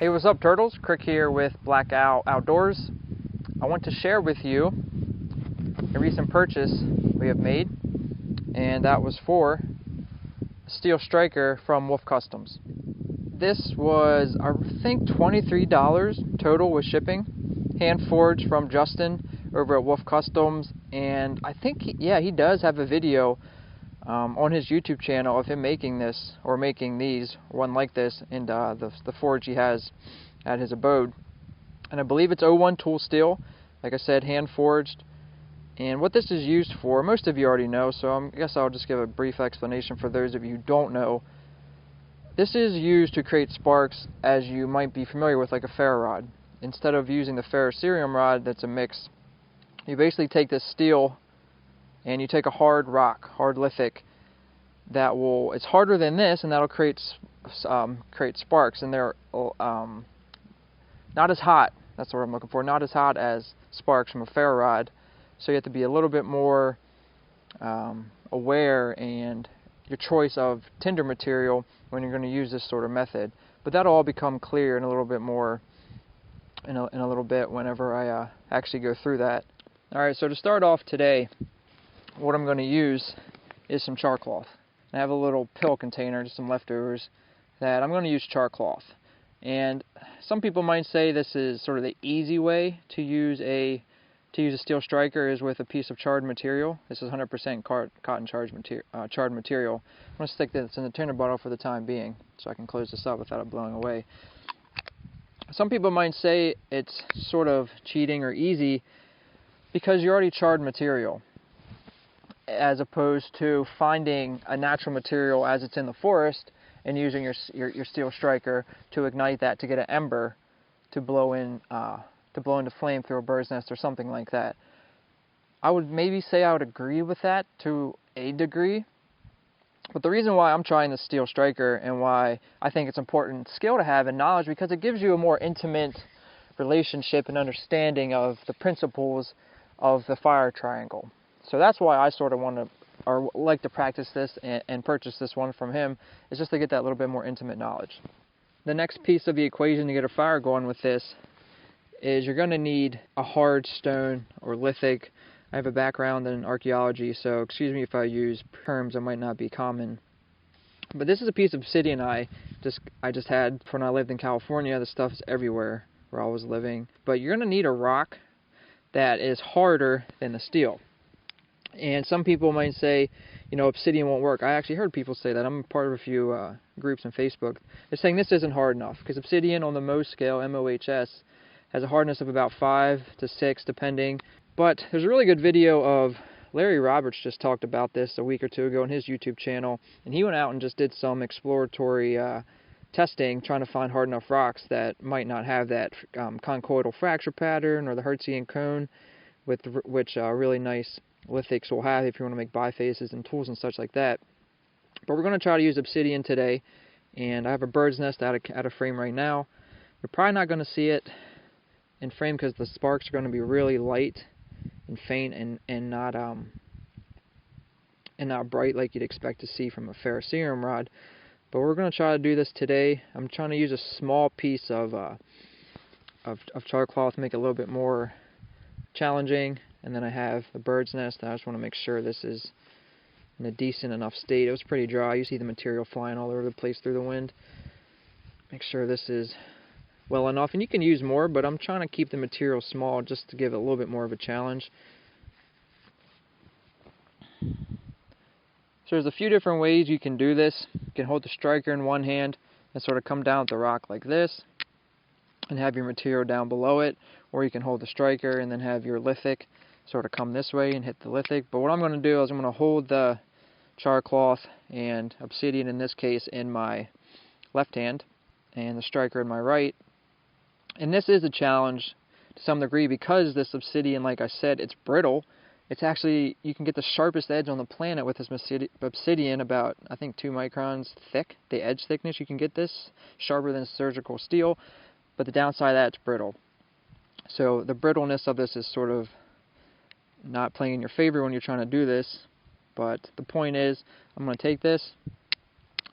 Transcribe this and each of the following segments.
Hey, what's up, turtles? Krik here with Blackout Outdoors. I want to share with you a recent purchase we have made, and that was for a steel striker from Wolfe Customs. This was, I think, $23 total with shipping, hand forged from Justin over at Wolfe Customs, and I think he does have a video on his YouTube channel of him making this, or making these, one like this, in the forge he has at his abode. And I believe it's 01 tool steel, like I said, hand forged. And what this is used for, most of you already know, so I guess I'll just give a brief explanation for those of you who don't know. This is used to create sparks, as you might be familiar with, like a ferro rod. Instead of using the ferrocerium rod that's a mix, you basically take this steel and you take a hard rock, hard lithic, it's harder than this, and that'll create sparks, and they're not as hot, that's what I'm looking for, not as hot as sparks from a ferro rod, so you have to be a little bit more aware and your choice of tinder material when you're going to use this sort of method. But that'll all become clear in a little bit more in a little bit whenever I actually go through that. Alright, so to start off today, what I'm going to use is some char cloth. I have a little pill container, just some leftovers, that I'm going to use char cloth. And some people might say this is sort of the easy way to use a steel striker, is with a piece of charred material. This is 100% cotton charred material. I'm going to stick this in the tinder bottle for the time being, so I can close this up without it blowing away. Some people might say it's sort of cheating or easy because you're already charred material, as opposed to finding a natural material as it's in the forest and using your steel striker to ignite that to get an ember to blow into flame through a bird's nest or something like that. I would maybe say I would agree with that to a degree, but the reason why I'm trying the steel striker and why I think it's important skill to have and knowledge, because it gives you a more intimate relationship and understanding of the principles of the fire triangle. So that's why I sort of want to, or like to practice this and purchase this one from him, is just to get that little bit more intimate knowledge. The next piece of the equation to get a fire going with this is you're going to need a hard stone or lithic. I have a background in archaeology, so excuse me if I use terms that might not be common. But this is a piece of obsidian I just had when I lived in California. The stuff's everywhere where I was living. But you're going to need a rock that is harder than the steel. And some people might say, you know, obsidian won't work. I actually heard people say that. I'm part of a few groups on Facebook. They're saying this isn't hard enough, because obsidian on the Mohs scale, MOHS, has a hardness of about 5 to 6 depending. But there's a really good video of Larry Roberts just talked about this a week or two ago on his YouTube channel, and he went out and just did some exploratory testing, trying to find hard enough rocks that might not have that conchoidal fracture pattern or the Hertzian cone, which really nice lithics will have if you want to make bifaces and tools and such like that. But we're going to try to use obsidian today, and I have a bird's nest out of frame right now. You're probably not going to see it in frame because the sparks are going to be really light and faint and not bright like you'd expect to see from a ferrocerium rod. But we're going to try to do this today. I'm trying to use a small piece of char cloth to make it a little bit more challenging. And then I have the bird's nest. I just want to make sure this is in a decent enough state. It was pretty dry. You see the material flying all over the place through the wind. Make sure this is well enough. And you can use more, but I'm trying to keep the material small just to give it a little bit more of a challenge. So there's a few different ways you can do this. You can hold the striker in one hand and sort of come down with the rock like this and have your material down below it. Or you can hold the striker and then have your lithic sort of come this way and hit the lithic. But what I'm going to do is I'm going to hold the char cloth and obsidian, in this case, in my left hand and the striker in my right. And this is a challenge to some degree because this obsidian, like I said, it's brittle. It's actually, you can get the sharpest edge on the planet with this obsidian, about, I think, 2 microns thick. The edge thickness, you can get this sharper than surgical steel. But the downside of that, it's brittle. So the brittleness of this is sort of not playing in your favor when you're trying to do this. But the point is, I'm going to take this,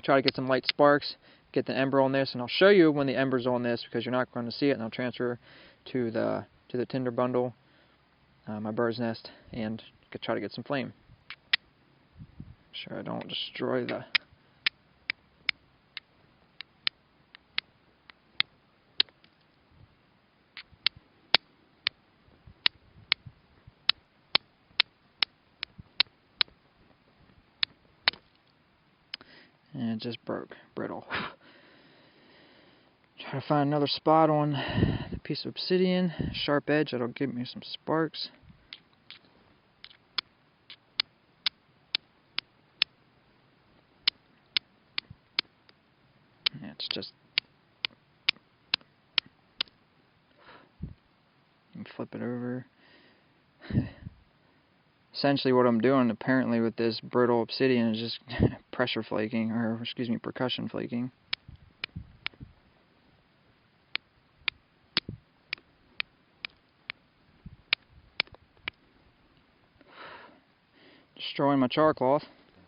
try to get some light sparks, get the ember on this, and I'll show you when the ember's on this because you're not going to see it, and I'll transfer to the tinder bundle, my bird's nest, and try to get some flame. Sure I don't destroy the... And it just broke, brittle. Try to find another spot on the piece of obsidian, sharp edge that'll give me some sparks. And it's just... And flip it over. Essentially what I'm doing apparently with this brittle obsidian is just pressure flaking, or excuse me, percussion flaking. Destroying my char cloth.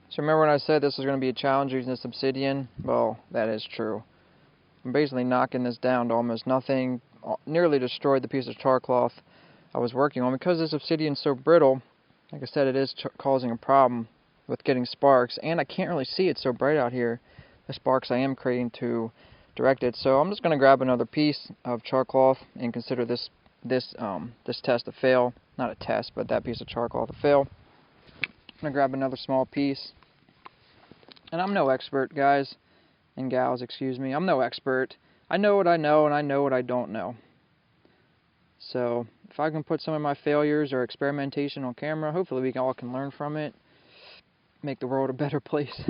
So remember when I said this was going to be a challenge using this obsidian? Well, that is true. I'm basically knocking this down to almost nothing. Nearly destroyed the piece of char cloth I was working on. Because this obsidian is so brittle, like I said, it is causing a problem with getting sparks, and I can't really see it so bright out here, the sparks I am creating to direct it. So I'm just going to grab another piece of char cloth and consider this test a fail. Not a test, but that piece of char cloth a fail. I'm going to grab another small piece. And I'm no expert, guys and gals, excuse me. I'm no expert. I know what I know, and I know what I don't know. So if I can put some of my failures or experimentation on camera, hopefully we all can learn from it, make the world a better place.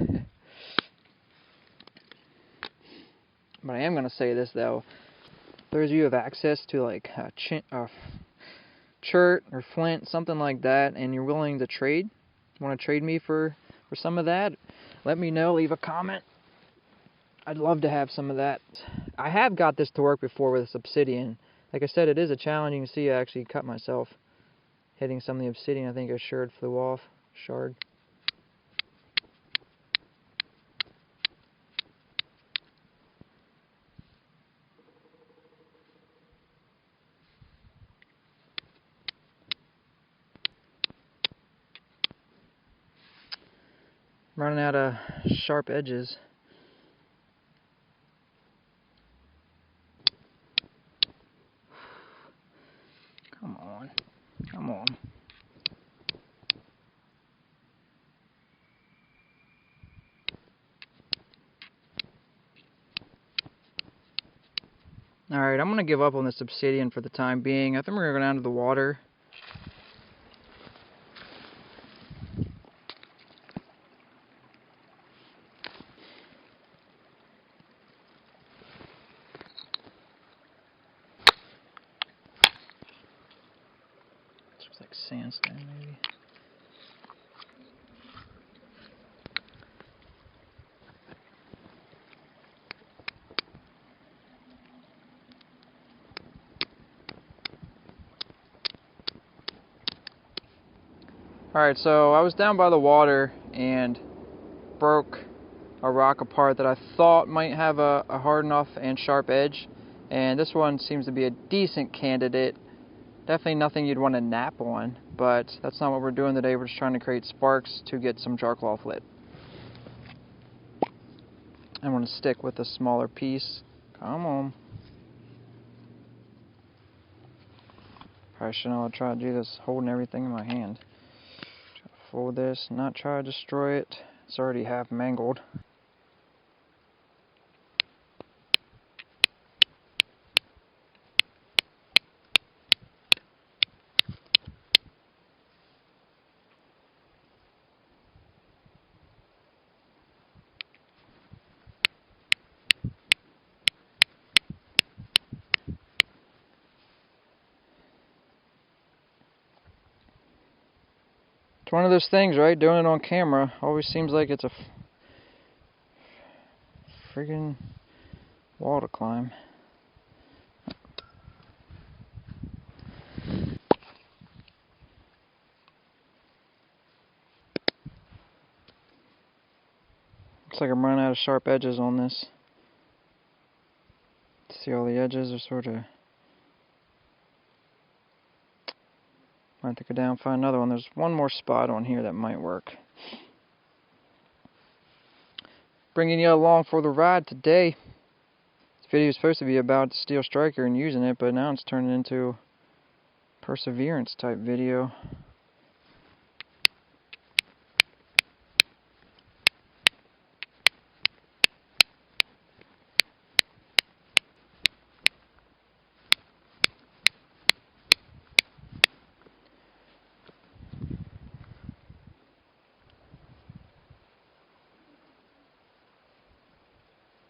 But I am going to say this though, those of you who have access to like chert or flint, something like that, and you're willing to trade, want to trade me for some of that, let me know, leave a comment. I'd love to have some of that. I have got this to work before with this obsidian. Like I said, it is a challenge. You can see I actually cut myself hitting some of the obsidian. I think a shard flew off. Shard. Running out of sharp edges. Come on. Come on. Alright, I'm going to give up on this obsidian for the time being. I think we're going to go down to the water. Looks like sandstone, maybe. Alright, so I was down by the water and broke a rock apart that I thought might have a hard enough and sharp edge. And this one seems to be a decent candidate. Definitely nothing you'd want to nap on, but that's not what we're doing today. We're just trying to create sparks to get some char cloth lit. I want to stick with a smaller piece. Come on. Probably shouldn't try to do this holding everything in my hand. Try to fold this, not try to destroy it. It's already half mangled. It's one of those things, right? Doing it on camera always seems like it's a friggin' wall to climb. Looks like I'm running out of sharp edges on this. See all the edges are sort of... Might have to go down and find another one. There's one more spot on here that might work. Bringing you along for the ride today. This video is supposed to be about the steel striker and using it, but now it's turning into a perseverance type video.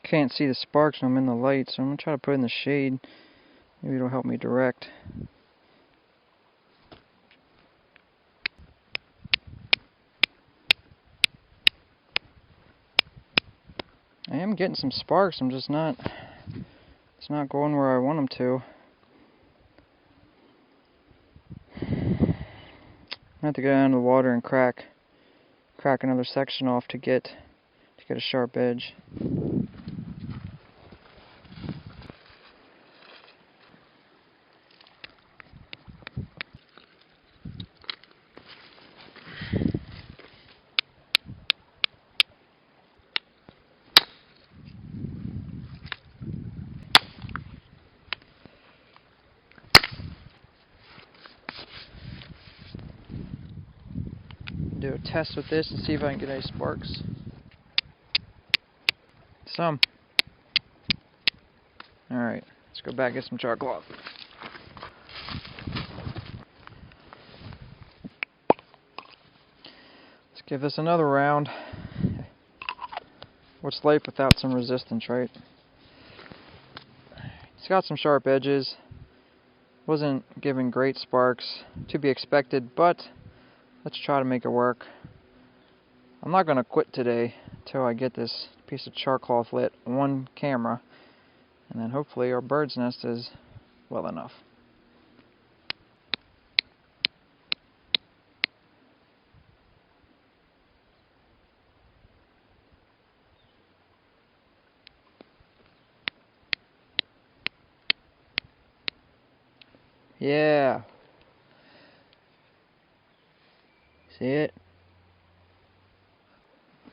Can't see the sparks when I'm in the light, so I'm going to try to put it in the shade. Maybe it'll help me direct. I am getting some sparks, I'm just not... It's not going where I want them to. I have to go down to the water and crack another section off to get a sharp edge. Do a test with this and see if I can get any sparks. Some. Alright, let's go back and get some char cloth. Let's give this another round. What's life without some resistance, right? It's got some sharp edges. Wasn't giving great sparks, to be expected, but let's try to make it work. I'm not going to quit today until I get this piece of char cloth lit on camera, and then hopefully our bird's nest is well enough. Yeah. See it?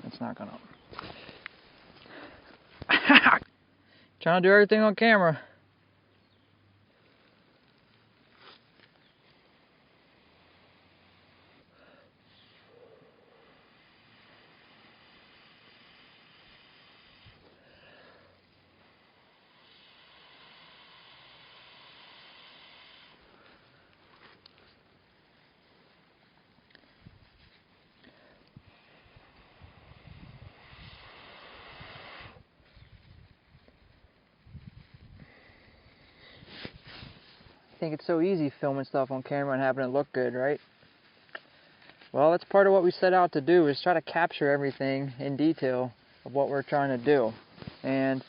It's not gonna. Trying to do everything on camera. I think it's so easy filming stuff on camera and having it look good, right? Well, that's part of what we set out to do, is try to capture everything in detail of what we're trying to do. And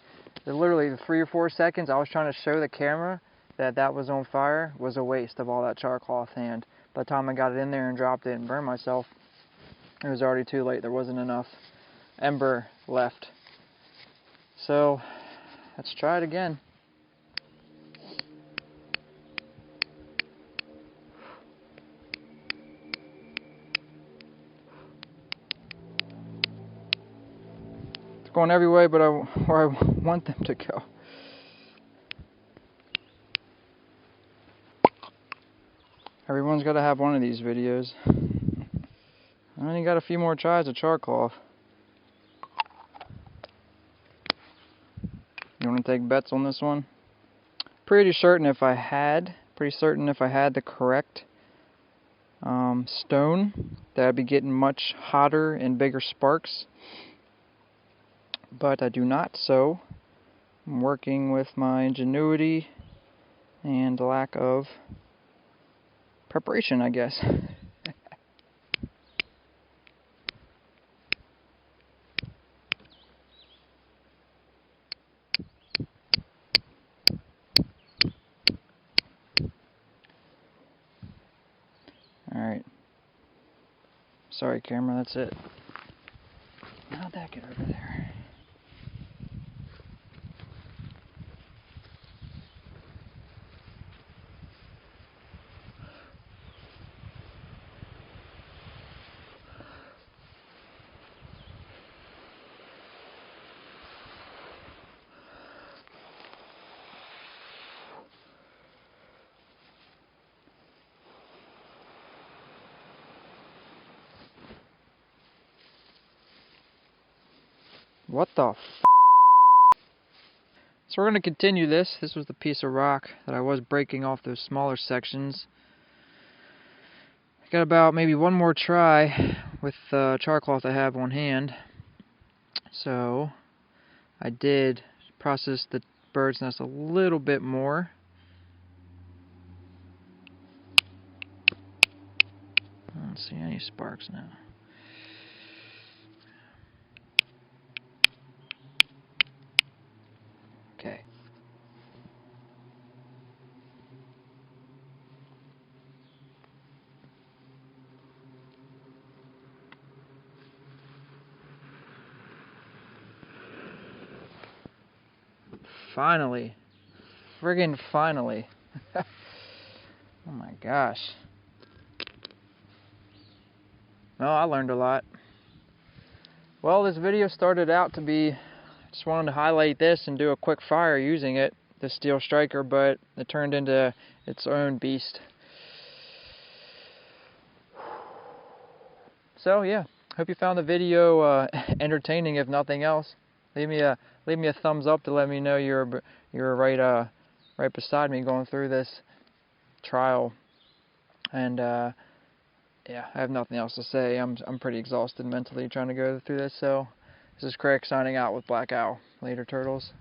literally the 3 or 4 seconds I was trying to show the camera that was on fire was a waste of all that char cloth. And by the time I got it in there and dropped it and burned myself, it was already too late. There wasn't enough ember left. So let's try it again. Going every way but where I want them to go. Everyone's got to have one of these videos. I only got a few more tries of char cloth. You want to take bets on this one? Pretty certain if I had the correct stone, that I'd be getting much hotter and bigger sparks. But I do not, so I'm working with my ingenuity and lack of preparation, I guess. Alright. Sorry, camera, that's it. How'd that get over there? What the f? So we're going to continue this. This was the piece of rock that I was breaking off those smaller sections. I got about maybe one more try with the char cloth I have on hand. So I did process the bird's nest a little bit more. I don't see any sparks now. Okay. Finally. Friggin' finally. Oh my gosh. Well, I learned a lot. Well, this video started out to be, just wanted to highlight this and do a quick fire using it, the steel striker, but it turned into its own beast. So yeah, hope you found the video entertaining, if nothing else. Leave me a thumbs up to let me know you're right beside me going through this trial. And yeah, I have nothing else to say. I'm pretty exhausted mentally trying to go through this. So this is Krik signing out with Black Owl. Later, turtles.